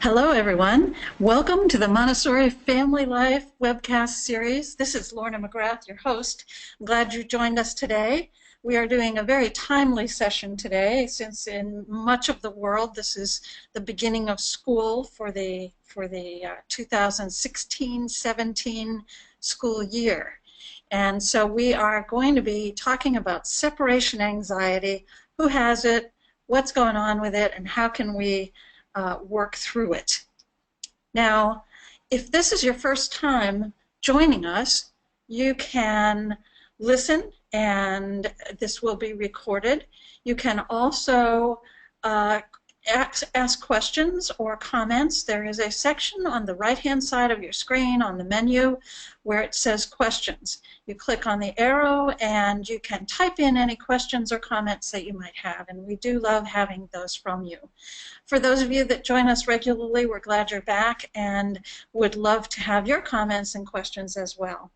Hello, everyone. Welcome to the Montessori Family Life webcast series. This is Lorna McGrath, your host. I'm glad you joined us today. We are doing a very timely session today, since in much of the world this is the beginning of school for the 2016-17 school year. And so we are going to be talking about separation anxiety, who has it, what's going on with it, and how can we work through it. Now, if this is your first time joining us, you can listen, and this will be recorded. You can also ask questions or comments. There is a section on the right-hand side of your screen on the menu where it says questions. You click on the arrow and you can type in any questions or comments that you might have, and we do love having those from you. For those of you that join us regularly, we're glad you're back and would love to have your comments and questions as well.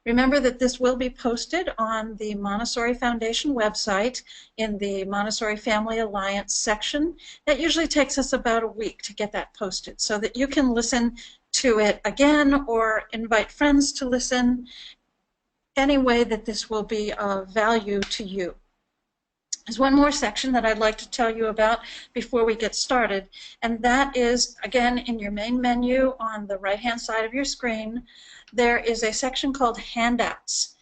Remember that this will be posted on the Montessori Foundation website in the Montessori Family Alliance section. That usually takes us about a week to get that posted so that you can listen to it again or invite friends to listen any way that this will be of value to you. There's one more section that I'd like to tell you about before we get started, and that is, again, in your main menu on the right-hand side of your screen, there is a section called Handouts.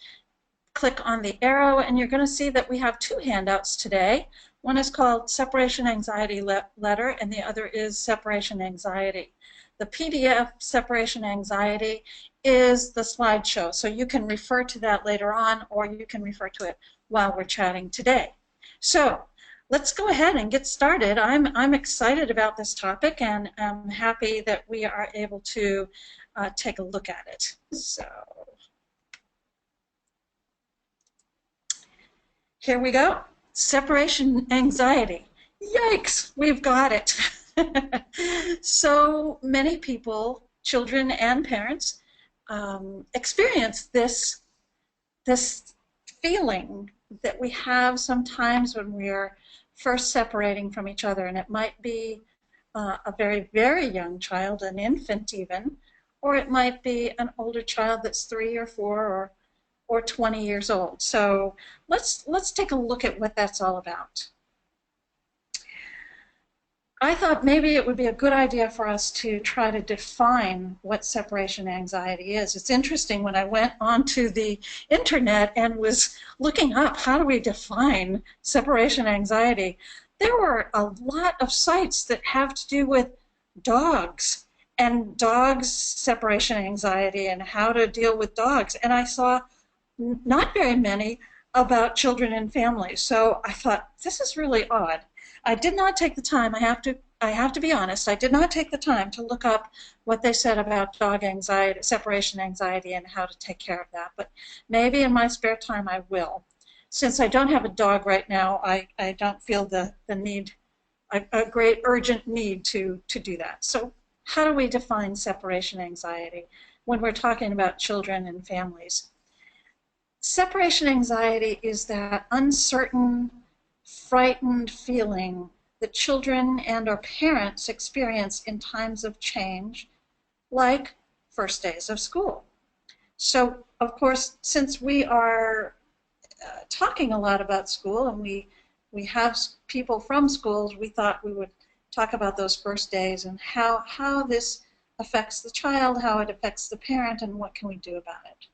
Click on the arrow, and you're going to see that we have two handouts today. One is called Separation Anxiety Letter, and the other is Separation Anxiety. The PDF Separation Anxiety is the slideshow, so you can refer to that later on, or you can refer to it while we're chatting today. So let's go ahead and get started. I'm excited about this topic, and I'm happy that we are able to take a look at it. So here we go. Separation anxiety. Yikes, we've got it. So many people, children and parents, experience this feeling that we have sometimes when we are first separating from each other, and it might be a very, very young child, an infant even, or it might be an older child that's 3 or 4 or 20 years old. So let's take a look at what that's all about. I thought maybe it would be a good idea for us to try to define what separation anxiety is. It's interesting, when I went onto the internet and was looking up how do we define separation anxiety, there were a lot of sites that have to do with dogs and dogs' separation anxiety and how to deal with dogs. And I saw not very many about children and families. So I thought, this is really odd. I did not take the time, I have to be honest, I did not take the time to look up what they said about dog anxiety, separation anxiety, and how to take care of that. But maybe in my spare time I will. Since I don't have a dog right now, I don't feel the need, a great urgent need to do that. So how do we define separation anxiety when we're talking about children and families? Separation anxiety is that uncertain, frightened feeling that children and or parents experience in times of change, like first days of school. So, of course, since we are talking a lot about school, and we have people from schools, we thought we would talk about those first days and how this affects the child, how it affects the parent, and what can we do about it.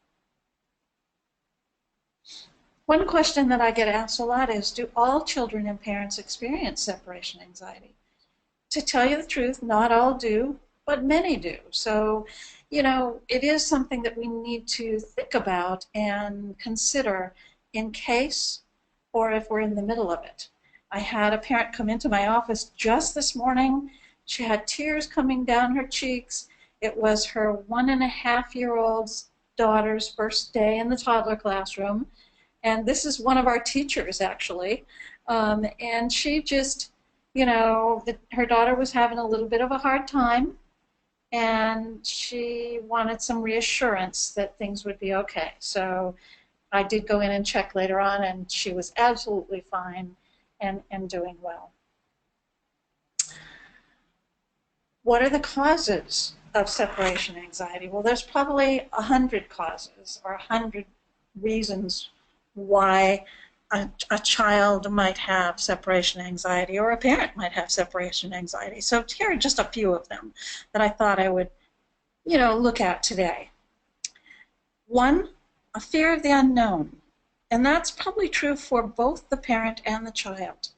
One question that I get asked a lot is, do all children and parents experience separation anxiety? To tell you the truth, not all do, but many do. So, you know, it is something that we need to think about and consider in case or if we're in the middle of it. I had a parent come into my office just this morning. She had tears coming down her cheeks. It was her 1.5-year-old daughter's first day in the toddler classroom. And this is one of our teachers, actually. And she just, you know, her daughter was having a little bit of a hard time, and she wanted some reassurance that things would be okay. So I did go in and check later on, and she was absolutely fine and doing well. What are the causes of separation anxiety? Well, there's probably 100 causes or 100 reasons why a child might have separation anxiety or a parent might have separation anxiety. So here are just a few of them that I thought I would, look at today. One, a fear of the unknown. And that's probably true for both the parent and the child.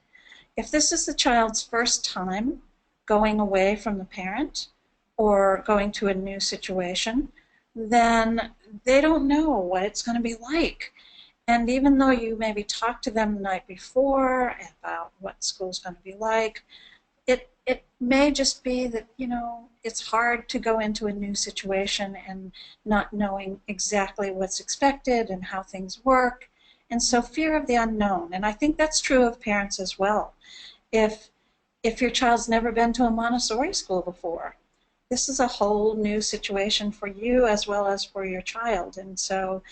If this is the child's first time going away from the parent or going to a new situation, then they don't know what it's going to be like. And even though you maybe talked to them the night before about what school's going to be like, it may just be that, it's hard to go into a new situation and not knowing exactly what's expected and how things work. And so fear of the unknown. And I think that's true of parents as well. If your child's never been to a Montessori school before, this is a whole new situation for you as well as for your child. And so,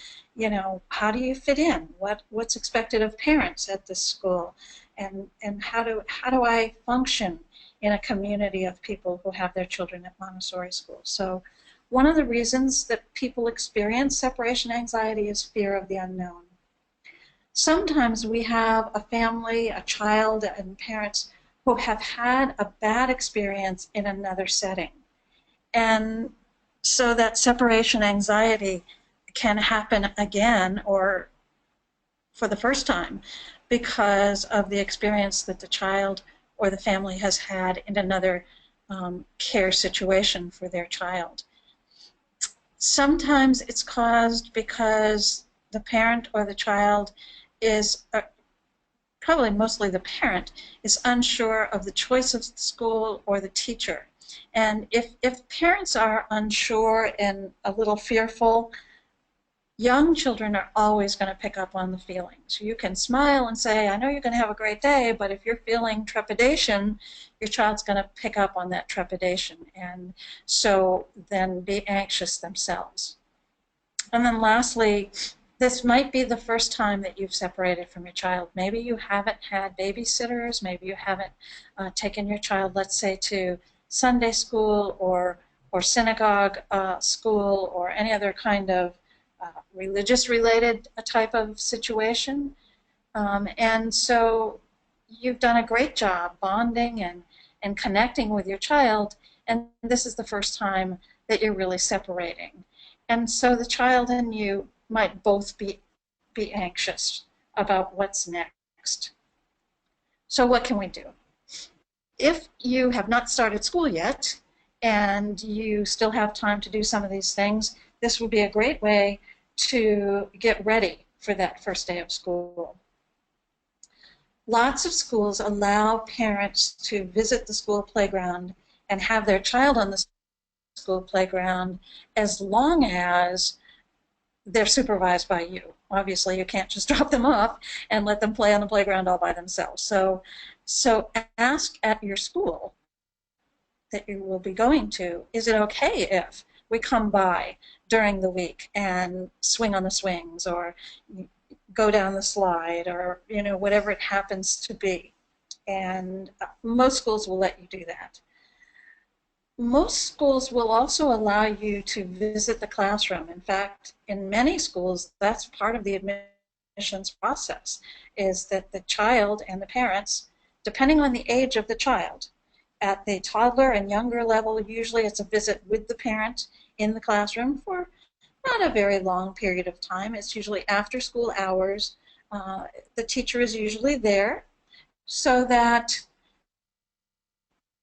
how do you fit in? What's expected of parents at this school? And how do I function in a community of people who have their children at Montessori schools? So one of the reasons that people experience separation anxiety is fear of the unknown. Sometimes we have a family, a child, and parents who have had a bad experience in another setting. And so that separation anxiety can happen again or for the first time because of the experience that the child or the family has had in another care situation for their child. Sometimes it's caused because the parent or the child is, probably mostly the parent, is unsure of the choice of the school or the teacher. And if parents are unsure and a little fearful, young children are always going to pick up on the feelings. You can smile and say, I know you're going to have a great day, but if you're feeling trepidation, your child's going to pick up on that trepidation and so then be anxious themselves. And then lastly, this might be the first time that you've separated from your child. Maybe you haven't had babysitters, maybe you haven't taken your child, let's say, to Sunday school or synagogue school or any other kind of religious-related type of situation. And so you've done a great job bonding and connecting with your child, and this is the first time that you're really separating. And so the child and you might both be anxious about what's next. So what can we do? If you have not started school yet and you still have time to do some of these things, this would be a great way to get ready for that first day of school. Lots of schools allow parents to visit the school playground and have their child on the school playground as long as they're supervised by you. Obviously, you can't just drop them off and let them play on the playground all by themselves. So ask at your school that you will be going to, is it okay if we come by during the week and swing on the swings or go down the slide or whatever it happens to be? And most schools will let you do that. Most schools will also allow you to visit the classroom. In fact, in many schools, that's part of the admissions process, is that the child and the parents, depending on the age of the child, at the toddler and younger level, usually it's a visit with the parent in the classroom for not a very long period of time. It's usually after school hours. The teacher is usually there so that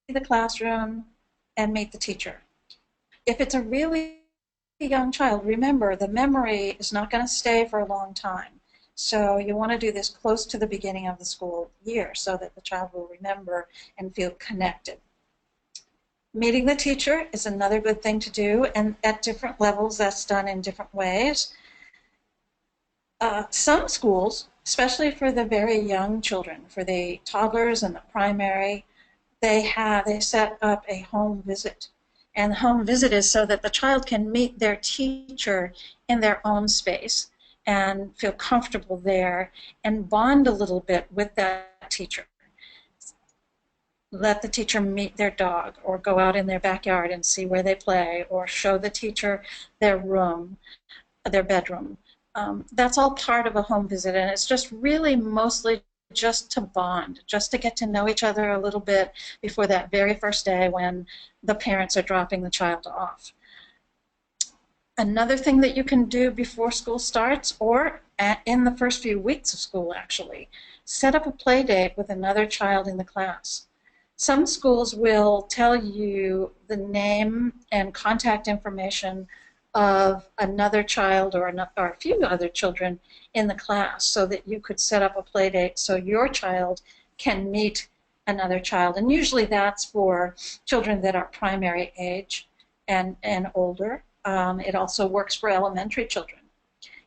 the classroom and meet the teacher. If it's a really young child, remember the memory is not going to stay for a long time. So you want to do this close to the beginning of the school year so that the child will remember and feel connected. Meeting the teacher is another good thing to do, and at different levels that's done in different ways. Some schools, especially for the very young children, for the toddlers and the primary, they set up a home visit. And the home visit is so that the child can meet their teacher in their own space and feel comfortable there and bond a little bit with that teacher. let the teacher meet their dog or go out in their backyard and see where they play, or show the teacher their room, their bedroom. That's all part of a home visit, and it's just really mostly just to bond, just to get to know each other a little bit before that very first day when the parents are dropping the child off. Another thing that you can do before school starts, or in the first few weeks of school actually, set up a play date with another child in the class. Some schools will tell you the name and contact information of another child or a few other children in the class so that you could set up a play date so your child can meet another child. And usually that's for children that are primary age and older. It also works for elementary children.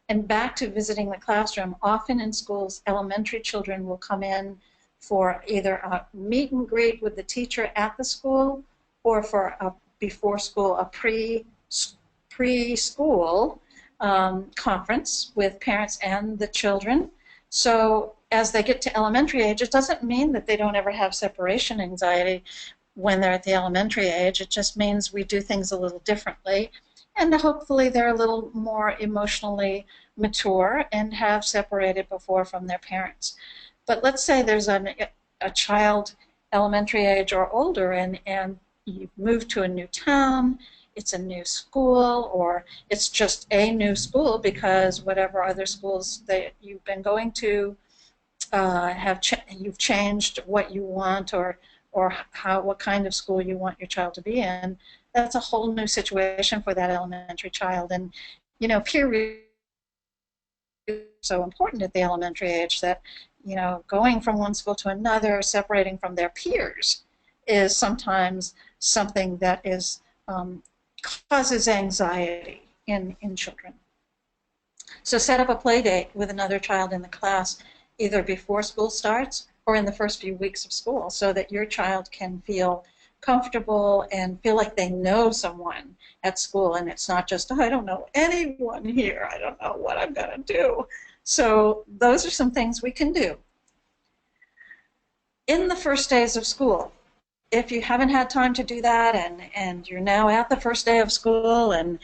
And back to visiting the classroom, often in schools, elementary children will come in for either a meet and greet with the teacher at the school, or for a before school, a preschool conference with parents and the children. So as they get to elementary age, it doesn't mean that they don't ever have separation anxiety when they're at the elementary age. It just means we do things a little differently. And hopefully they're a little more emotionally mature and have separated before from their parents. But let's say there's a child elementary age or older, and you've moved to a new town, it's a new school, or it's just a new school because whatever other schools that you've been going to you've changed what you want, or what kind of school you want your child to be in. That's a whole new situation for that elementary child. And peer review is so important at the elementary age that going from one school to another, separating from their peers, is sometimes something that is causes anxiety in children. So set up a play date with another child in the class either before school starts or in the first few weeks of school, so that your child can feel comfortable and feel like they know someone at school, and it's not just, oh, I don't know anyone here, I don't know what I'm going to do. So those are some things we can do. In the first days of school, if you haven't had time to do that, and you're now at the first day of school, and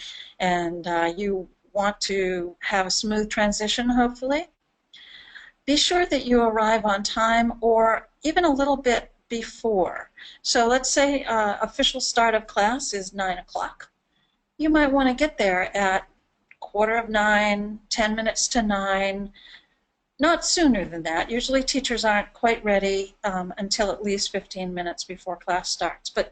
you want to have a smooth transition, hopefully, be sure that you arrive on time or even a little bit before. So let's say official start of class is 9 o'clock. You might want to get there at 8:45, 10 minutes to 9, not sooner than that. Usually teachers aren't quite ready until at least 15 minutes before class starts. But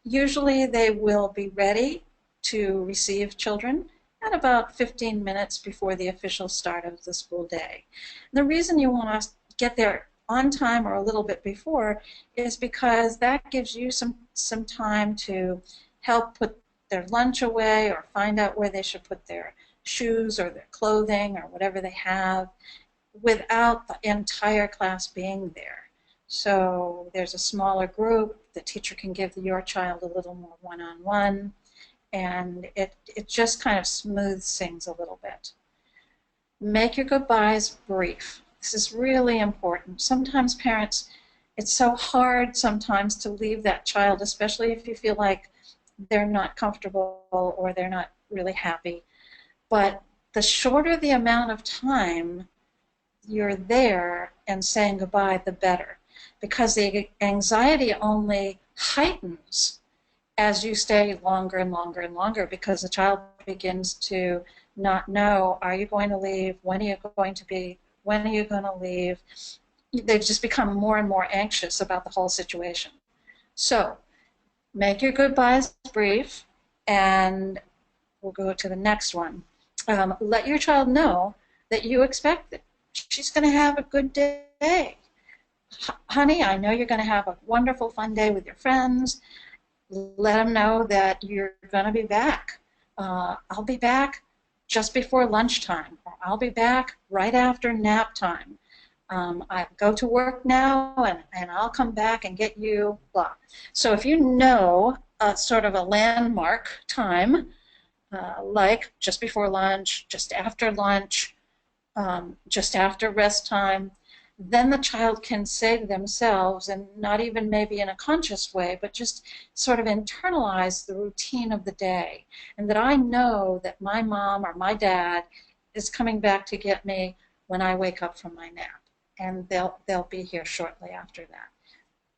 usually they will be ready to receive children at about 15 minutes before the official start of the school day. And the reason you want to get there on time or a little bit before is because that gives you some time to help put their lunch away, or find out where they should put their shoes or their clothing or whatever they have, without the entire class being there. So there's a smaller group, the teacher can give your child a little more one-on-one, and it just kind of smooths things a little bit. Make your goodbyes brief. This is really important. Sometimes parents, it's so hard sometimes to leave that child, especially if you feel like they're not comfortable or they're not really happy. But the shorter the amount of time you're there and saying goodbye, the better. Because the anxiety only heightens as you stay longer and longer and longer, because the child begins to not know, are you going to leave? When are you going to be? When are you going to leave? They just become more and more anxious about the whole situation. So make your goodbyes brief, and we'll go to the next one. Let your child know that you expect that she's going to have a good day. Honey, I know you're going to have a wonderful, fun day with your friends. Let them know that you're going to be back. I'll be back just before lunchtime, or I'll be back right after nap time. I go to work now, and I'll come back and get you, blah. So if you know sort of a landmark time, like just before lunch, just after lunch, just after rest time, then the child can say to themselves, and not even maybe in a conscious way, but just sort of internalize the routine of the day. And that I know that my mom or my dad is coming back to get me when I wake up from my nap. And they'll be here shortly after that.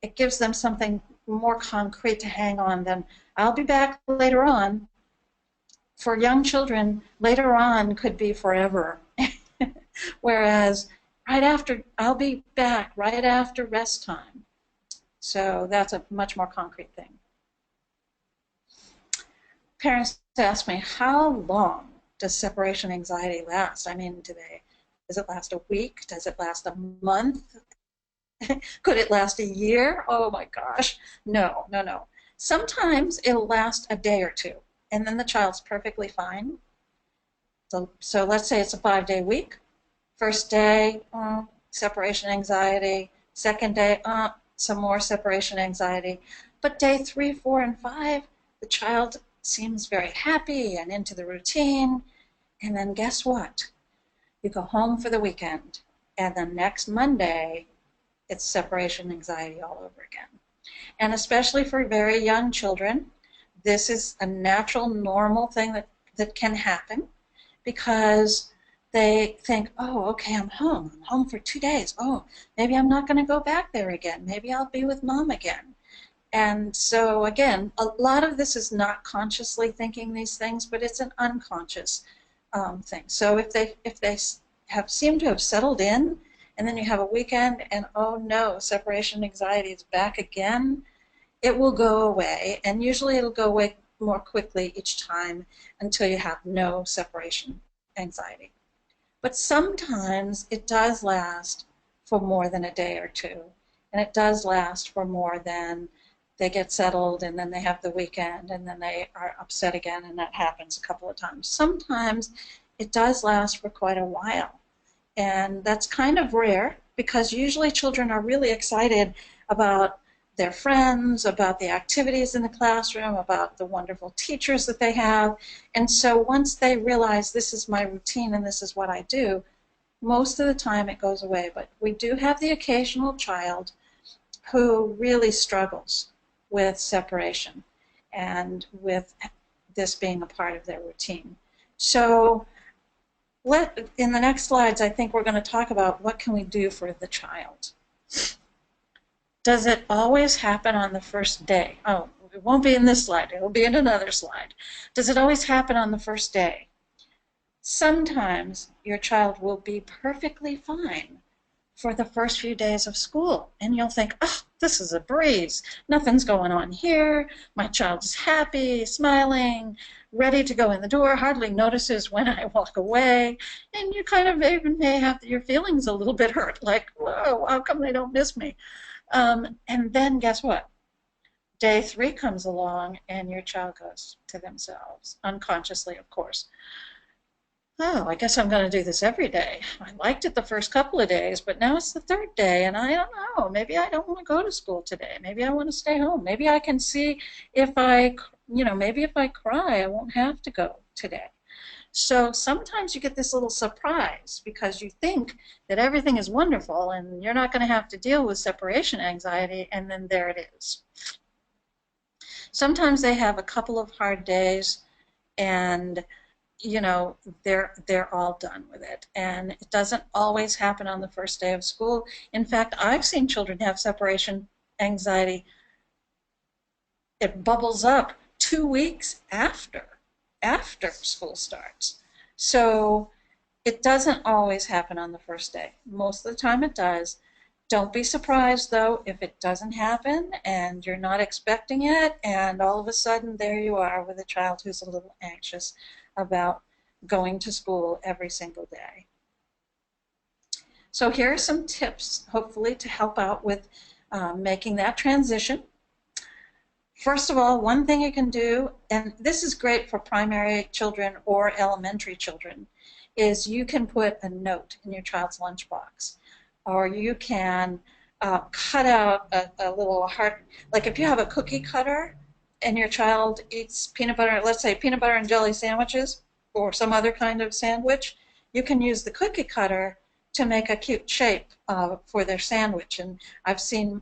It gives them something more concrete to hang on than I'll be back later on. For young children, later on could be forever. Whereas right after, I'll be back right after rest time. So that's a much more concrete thing. Parents ask me, how long does separation anxiety last? I mean, does it last a week? Does it last a month? Could it last a year? Oh my gosh. No, no, no. Sometimes it'll last a day or two, and then the child's perfectly fine. So let's say it's a 5-day week. First day, separation anxiety. Second day, some more separation anxiety. But day 3, 4, and 5, the child seems very happy and into the routine. And then guess what? You go home for the weekend, and the next Monday, it's separation anxiety all over again. And especially for very young children, this is a natural, normal thing that can happen, because they think, oh, okay, I'm home for 2 days. Oh, maybe I'm not going to go back there again. Maybe I'll be with mom again. And so again, a lot of this is not consciously thinking these things, but it's an unconscious thing. So if they seem to have settled in, and then you have a weekend and, oh no, separation anxiety is back again, it will go away. And usually it'll go away more quickly each time until you have no separation anxiety. But sometimes it does last for more than a day or two. And it does last for more than they get settled, and then they have the weekend, and then they are upset again, and that happens a couple of times. Sometimes it does last for quite a while. And that's kind of rare, because usually children are really excited about their friends, about the activities in the classroom, about the wonderful teachers that they have. And so once they realize this is my routine and this is what I do, most of the time it goes away. But we do have the occasional child who really struggles with separation and with this being a part of their routine. So in the next slides, I think we're going to talk about what can we do for the child. Does it always happen on the first day? Oh, it won't be in this slide. It will be in another slide. Does it always happen on the first day? Sometimes your child will be perfectly fine for the first few days of school, and you'll think, oh, this is a breeze. Nothing's going on here. My child is happy, smiling, ready to go in the door, hardly notices when I walk away, and you kind of even may have your feelings a little bit hurt, like, whoa, how come they don't miss me? And then guess what? Day 3 comes along, and your child goes to themselves, unconsciously, of course. Oh, I guess I'm going to do this every day. I liked it the first couple of days, but now it's the 3rd day, and I don't know. Maybe I don't want to go to school today. Maybe I want to stay home. Maybe I can see if maybe if I cry, I won't have to go today. So sometimes you get this little surprise because you think that everything is wonderful and you're not going to have to deal with separation anxiety, and then there it is. Sometimes they have a couple of hard days, and they're all done with it. And it doesn't always happen on the first day of school. In fact, I've seen children have separation anxiety. It bubbles up 2 weeks after school starts. So it doesn't always happen on the first day. Most of the time it does. Don't be surprised, though, if it doesn't happen and you're not expecting it, and all of a sudden there you are with a child who's a little anxious about going to school every single day. So here are some tips, hopefully, to help out with making that transition. First of all, one thing you can do, and this is great for primary children or elementary children, is you can put a note in your child's lunchbox, or you can cut out a little heart, like if you have a cookie cutter and your child eats peanut butter, let's say peanut butter and jelly sandwiches or some other kind of sandwich, you can use the cookie cutter to make a cute shape for their sandwich. And I've seen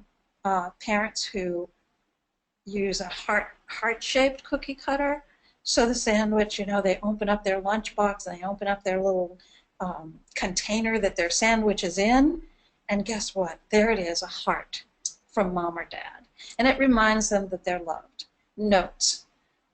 parents who use a heart-shaped cookie cutter. So the sandwich, you know, they open up their lunchbox and they open up their little container that their sandwich is in, and guess what? There it is, a heart from mom or dad. And it reminds them that they're loved. Notes: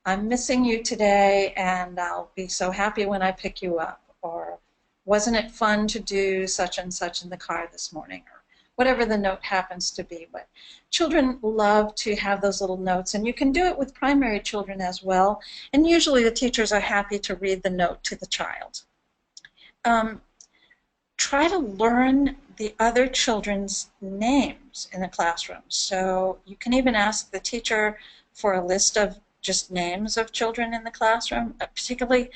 I'm missing you today, and I'll be so happy when I pick you up. Or, wasn't it fun to do such and such in the car this morning? Or whatever the note happens to be. But children love to have those little notes, and you can do it with primary children as well. And usually the teachers are happy to read the note to the child. Try to learn the other children's names in the classroom. So you can even ask the teacher for a list of just names of children in the classroom, particularly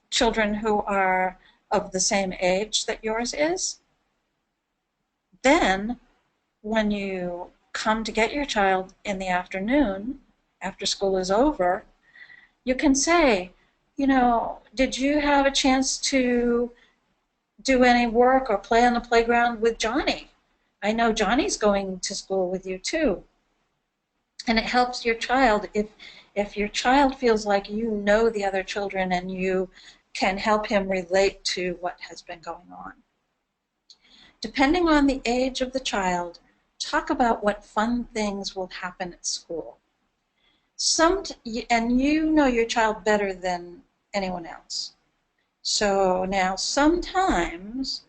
children who are of the same age that yours is. Then, when you come to get your child in the afternoon, after school is over, you can say, you know, did you have a chance to do any work or play on the playground with Johnny? I know Johnny's going to school with you too. And it helps your child if your child feels like you know the other children and you can help him relate to what has been going on. Depending on the age of the child, talk about what fun things will happen at school. And you know your child better than anyone else. So now sometimes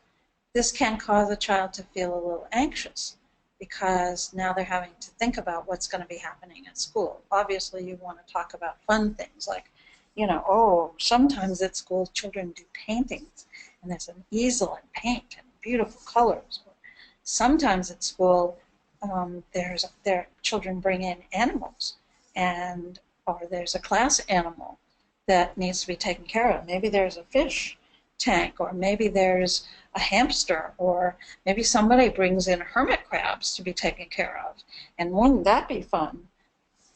this can cause a child to feel a little anxious because now they're having to think about what's going to be happening at school. Obviously you want to talk about fun things like, you know, oh, sometimes at school children do paintings and there's an easel and paint and beautiful colors. Sometimes at school their children bring in animals, or there's a class animal that needs to be taken care of. Maybe there's a fish tank, or maybe there's a hamster, or maybe somebody brings in hermit crabs to be taken care of. And wouldn't that be fun?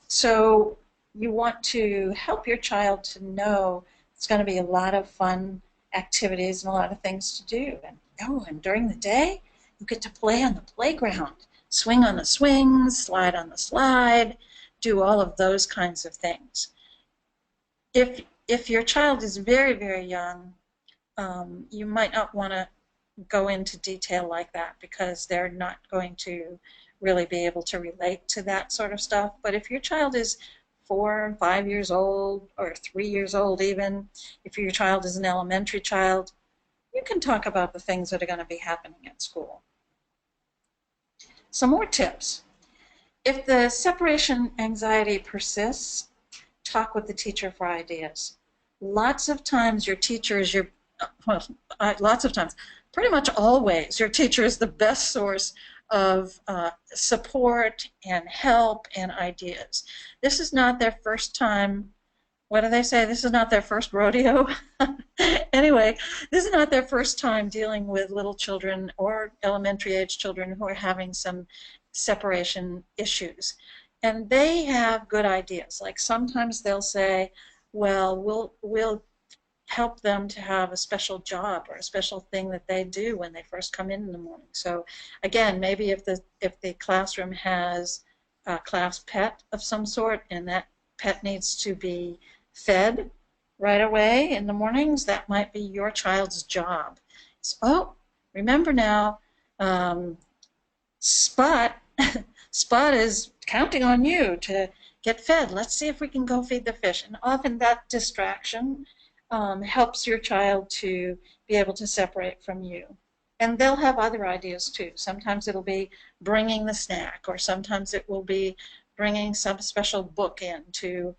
So you want to help your child to know it's going to be a lot of fun activities and a lot of things to do. And during the day, you get to play on the playground, swing on the swings, slide on the slide, do all of those kinds of things. If your child is very, very young, you might not want to go into detail like that because they're not going to really be able to relate to that sort of stuff. But if your child is 4 or 5 years old, or 3 years old even, if your child is an elementary child, you can talk about the things that are going to be happening at school. Some more tips. If the separation anxiety persists, talk with the teacher for ideas. Lots of times your teacher is lots of times, pretty much always, your teacher is the best source of support and help and ideas. This is not their first time. What do they say? This is not their first rodeo. Anyway, this is not their first time dealing with little children or elementary age children who are having some separation issues. And they have good ideas. Like sometimes they'll say, well, we'll help them to have a special job or a special thing that they do when they first come in the morning. So again, maybe if the classroom has a class pet of some sort and that pet needs to be fed right away in the mornings, that might be your child's job. So, oh, remember now, Spot is counting on you to get fed. Let's see if we can go feed the fish. And often that distraction helps your child to be able to separate from you. And they'll have other ideas too. Sometimes it'll be bringing the snack, or sometimes it will be bringing some special book in to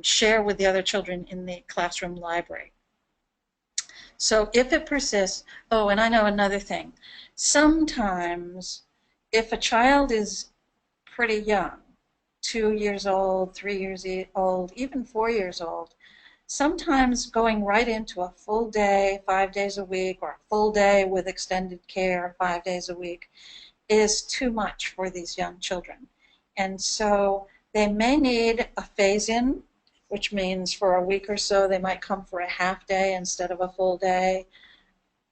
share with the other children in the classroom library. So if it persists, oh, and I know another thing. Sometimes if a child is pretty young, 2 years old, 3 years old, even 4 years old, sometimes going right into a full day, 5 days a week, or a full day with extended care, 5 days a week, is too much for these young children. And so they may need a phase-in, which means for a week or so they might come for a half day instead of a full day.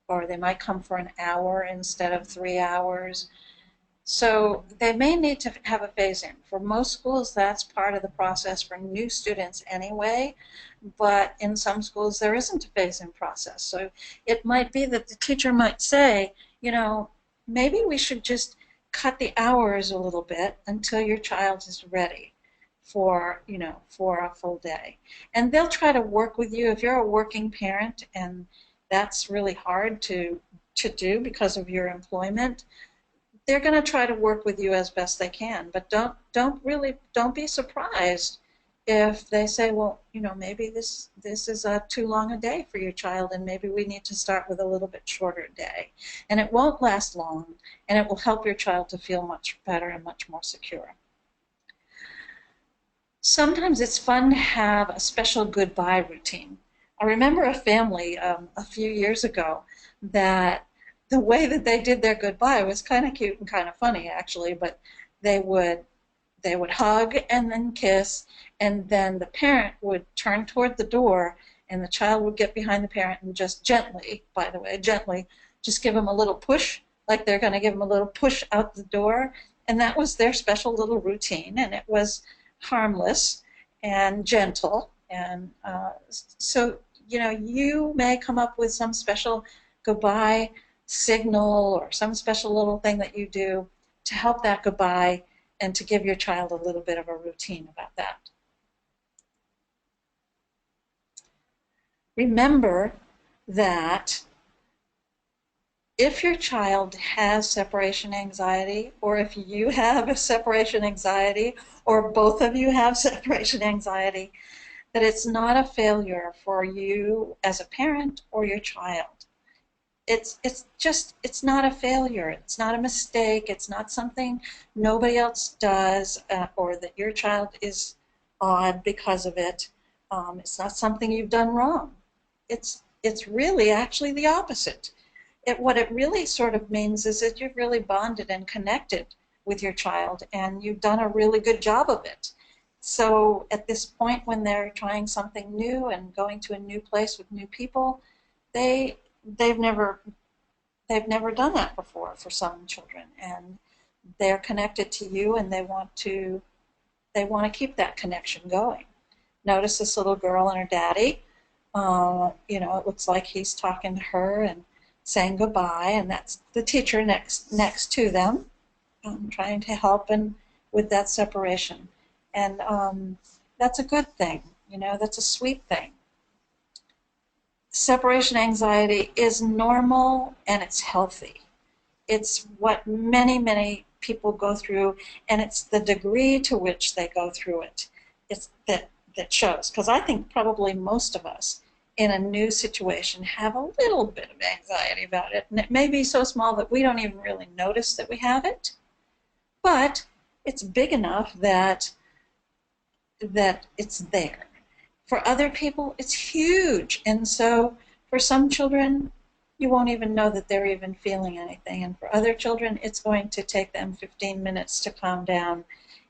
or they might come for an hour instead of 3 hours. So they may need to have a phase-in. For most schools, that's part of the process for new students anyway, but in some schools there isn't a phase-in process. So it might be that the teacher might say, maybe we should just cut the hours a little bit until your child is ready for a full day. And they'll try to work with you if you're a working parent, and that's really hard to do because of your employment. They're going to try to work with you as best they can, but don't be surprised if they say, well, maybe this is too long a day for your child, and maybe we need to start with a little bit shorter day. And it won't last long, and it will help your child to feel much better and much more secure. Sometimes it's fun to have a special goodbye routine. I remember a family a few years ago that the way that they did their goodbye was kind of cute and kind of funny, actually, but they would hug and then kiss, and then the parent would turn toward the door, and the child would get behind the parent and just gently, by the way, gently, just give them a little push, like they're going to give them a little push out the door. And that was their special little routine, and it was harmless and gentle. And so, you may come up with some special goodbye signal or some special little thing that you do to help that goodbye and to give your child a little bit of a routine about that. Remember that if your child has separation anxiety, or if you have a separation anxiety, or both of you have separation anxiety, that it's not a failure for you as a parent or your child. It's not a failure. It's not a mistake. It's not something nobody else does, or that your child is odd because of it. It's not something you've done wrong. It's really actually the opposite. What it really sort of means is that you've really bonded and connected with your child, and you've done a really good job of it. So at this point, when they're trying something new and going to a new place with new people, they've never done that before for some children, and they're connected to you, and they want to keep that connection going. Notice this little girl and her daddy. It looks like he's talking to her and saying goodbye, and that's the teacher next to them, trying to help with that separation. And that's a good thing. That's a sweet thing. Separation anxiety is normal and it's healthy. It's what many, many people go through, and it's the degree to which they go through it. It's that shows, because I think probably most of us in a new situation have a little bit of anxiety about it, and it may be so small that we don't even really notice that we have it, but it's big enough that it's there. For other people, it's huge, and so for some children, you won't even know that they're even feeling anything, and for other children, it's going to take them 15 minutes to calm down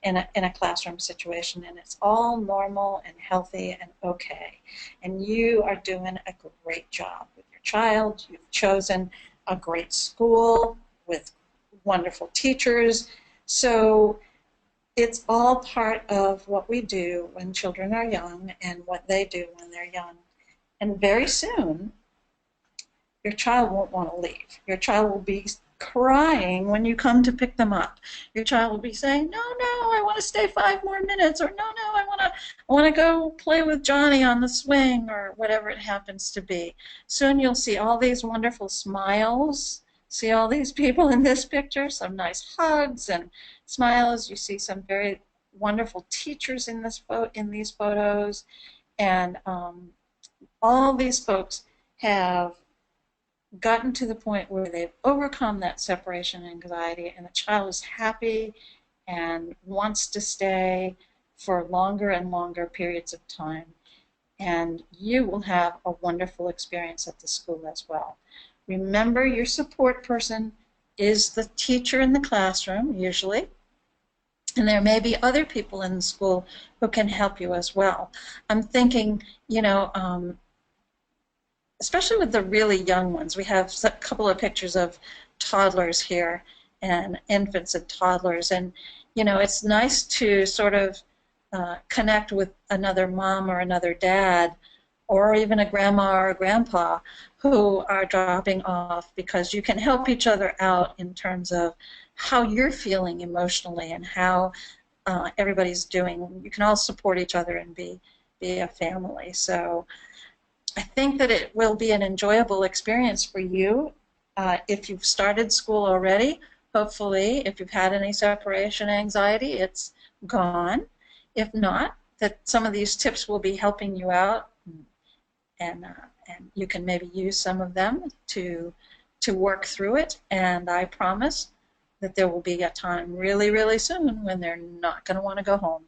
in a classroom situation, and it's all normal and healthy and okay. And you are doing a great job with your child. You've chosen a great school with wonderful teachers. So it's all part of what we do when children are young and what they do when they're young. And very soon, your child won't want to leave. Your child will be crying when you come to pick them up. Your child will be saying, no, I want to stay 5 more minutes, or no, I want to go play with Johnny on the swing, or whatever it happens to be. Soon you'll see all these wonderful smiles. See all these people in this picture, some nice hugs and smiles. You see some very wonderful teachers in these photos, and all these folks have gotten to the point where they've overcome that separation anxiety, and the child is happy and wants to stay for longer and longer periods of time. And you will have a wonderful experience at the school as well. Remember, your support person is the teacher in the classroom, usually, and there may be other people in the school who can help you as well. I'm thinking, especially with the really young ones. We have a couple of pictures of toddlers here and infants and toddlers. And, it's nice to sort of connect with another mom or another dad or even a grandma or a grandpa who are dropping off, because you can help each other out in terms of how you're feeling emotionally and how everybody's doing. You can all support each other and be a family. So I think that it will be an enjoyable experience for you if you've started school already. Hopefully, if you've had any separation anxiety, it's gone. If not, that some of these tips will be helping you out, and you can maybe use some of them to work through it. And I promise that there will be a time really, really soon when they're not going to want to go home.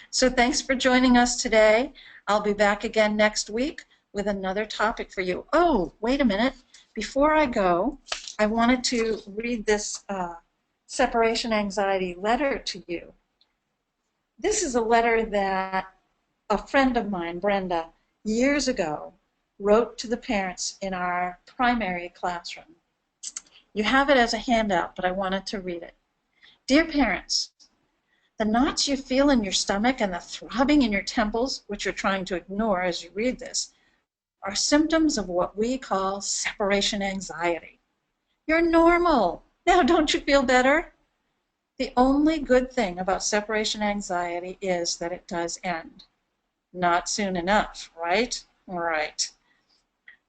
So thanks for joining us today. I'll be back again next week with another topic for you. Oh, wait a minute. Before I go, I wanted to read this separation anxiety letter to you. This is a letter that a friend of mine, Brenda, years ago wrote to the parents in our primary classroom. You have it as a handout, but I wanted to read it. Dear parents, the knots you feel in your stomach and the throbbing in your temples, which you're trying to ignore as you read this, are symptoms of what we call separation anxiety. You're normal. Now, don't you feel better? The only good thing about separation anxiety is that it does end. Not soon enough, right? Right.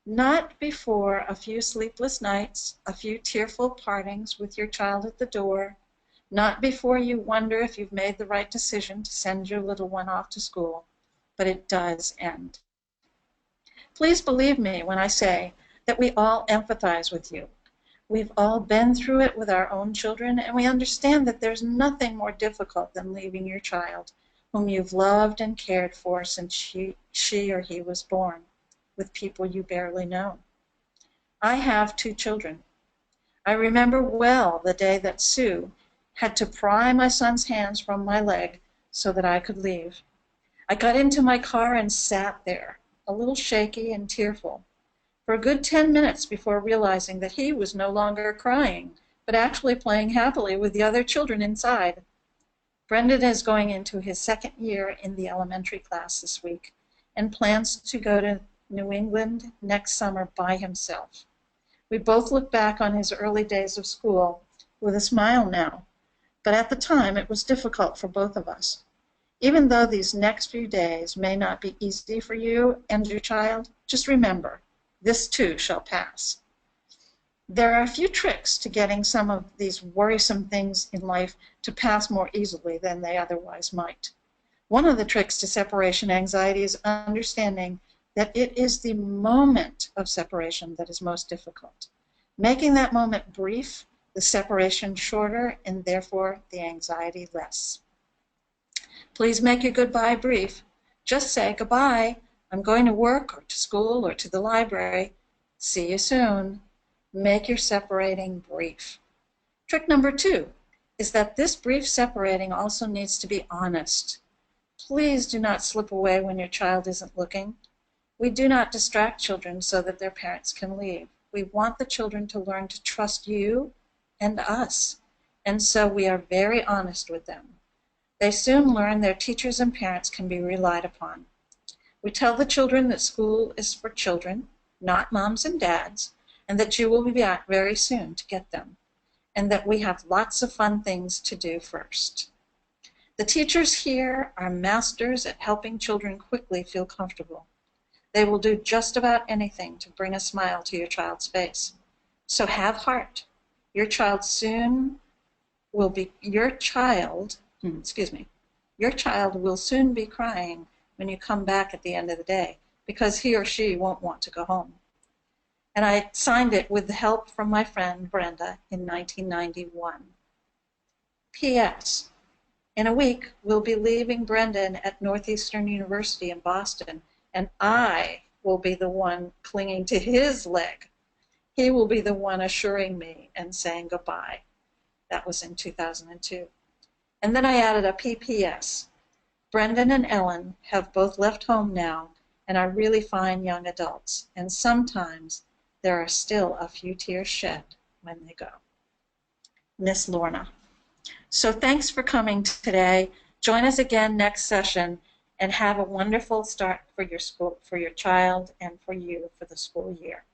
Not before a few sleepless nights, a few tearful partings with your child at the door, not before you wonder if you've made the right decision to send your little one off to school, but it does end. Please believe me when I say that we all empathize with you. We've all been through it with our own children, and we understand that there's nothing more difficult than leaving your child, whom you've loved and cared for since she or he was born, with people you barely know. I have 2 children. I remember well the day that Sue had to pry my son's hands from my leg so that I could leave. I got into my car and sat there, a little shaky and tearful, for a good 10 minutes before realizing that he was no longer crying, but actually playing happily with the other children inside. Brendan is going into his 2nd year in the elementary class this week and plans to go to New England next summer by himself. We both look back on his early days of school with a smile now, but at the time it was difficult for both of us. Even though these next few days may not be easy for you and your child, just remember, this too shall pass. There are a few tricks to getting some of these worrisome things in life to pass more easily than they otherwise might. One of the tricks to separation anxiety is understanding that it is the moment of separation that is most difficult. Making that moment brief, the separation shorter, and therefore the anxiety less. Please make your goodbye brief. Just say, goodbye, I'm going to work or to school or to the library. See you soon. Make your separating brief. Trick number 2 is that this brief separating also needs to be honest. Please do not slip away when your child isn't looking. We do not distract children so that their parents can leave. We want the children to learn to trust you and us, and so we are very honest with them. They soon learn their teachers and parents can be relied upon. We tell the children that school is for children, not moms and dads, and that you will be back very soon to get them, and that we have lots of fun things to do first. The teachers here are masters at helping children quickly feel comfortable. They will do just about anything to bring a smile to your child's face. So have heart. Your child will soon be crying when you come back at the end of the day, because he or she won't want to go home. And I signed it with the help from my friend Brenda in 1991. P.S. In a week, we'll be leaving Brendan at Northeastern University in Boston, and I will be the one clinging to his leg. He will be the one assuring me and saying goodbye. That was in 2002. And then I added a PPS. Brendan and Ellen have both left home now, and are really fine young adults. And sometimes there are still a few tears shed when they go. Miss Lorna. So thanks for coming today. Join us again next session, and have a wonderful start for your school, for your child, and for you for the school year.